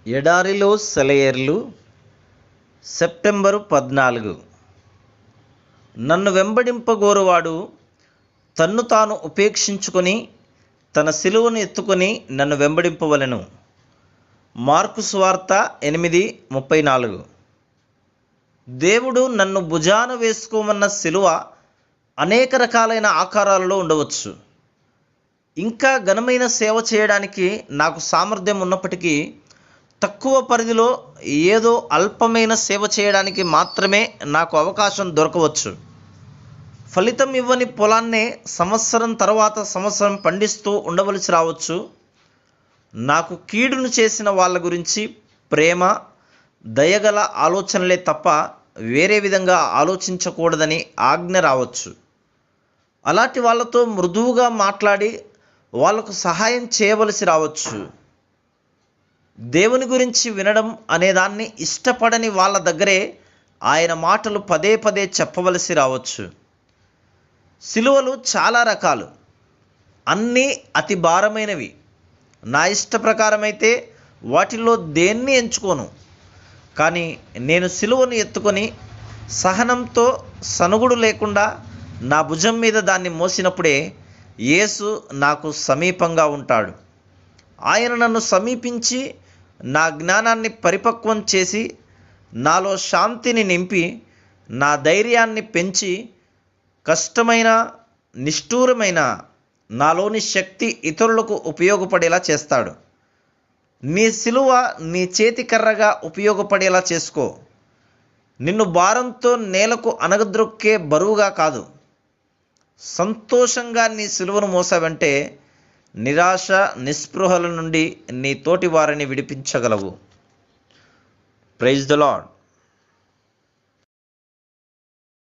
ఎడారిలో సెలయేర్లు సెప్టెంబరు 14. నన్ను వెంబడింపగోరువాడు తన్ను తాను ఉపేక్షించుకొని తన సిలువను ఎత్తుకొని నన్ను వెంబడింపవలెను. మార్కు సువార్త 8:34. దేవుడు నన్ను భుజాన వేసుకోమన్న సిలువ అనేక రకాలైన ఆకారాలలో ఉండవచ్చు. ఇంకా ఘనమైన సేవ చేయడానికి నాకు సామర్థ్యం ఉన్నప్పటికీ తక్కువ పరిధిలో ఏదో అల్పమైన సేవ చేయడానికి మాత్రమే నాకు అవకాశం దొరకవచ్చు. ఫలితం ఇవ్వని పొలాన్నే సంవత్సరం తర్వాత సంవత్సరం పండిస్తూ ఉండవలసి రావచ్చు. నాకు కీడును చేసిన వాళ్ళ గురించి ప్రేమ, దయగల ఆలోచనలే తప్ప వేరే విధంగా ఆలోచించకూడదని ఆజ్ఞ రావచ్చు. అలాంటి వాళ్ళతో మృదువుగా మాట్లాడి వాళ్ళకు సహాయం చేయవలసి రావచ్చు. దేవుని గురించి వినడం అనేదాన్ని ఇష్టపడని వాళ్ళ దగ్గరే ఆయన మాటలు పదే పదే చెప్పవలసి రావచ్చు. సిలువలు చాలా రకాలు, అన్నీ అతి భారమైనవి. నా ఇష్ట ప్రకారమైతే వాటిల్లో దేన్ని ఎంచుకోను. కానీ నేను సిలువను ఎత్తుకొని సహనంతో సనుగుడు లేకుండా నా భుజం మీద దాన్ని మోసినప్పుడే యేసు నాకు సమీపంగా ఉంటాడు. ఆయన నన్ను సమీపించి నా జ్ఞానాన్ని పరిపక్వం చేసి నాలో శాంతిని నింపి నా ధైర్యాన్ని పెంచి కష్టమైన నిష్ఠూరమైన నాలోని శక్తి ఇతరులకు ఉపయోగపడేలా చేస్తాడు. నీ సిలువ నీ చేతి కర్రగా ఉపయోగపడేలా చేసుకో. నిన్ను భారంతో నేలకు అనగద్రొక్కే బరువుగా కాదు. సంతోషంగా నీ సిలువను మోసావంటే నిరాశ నిస్పృహల నుండి నీ తోటి వారిని విడిపించగలవు. Praise the lord.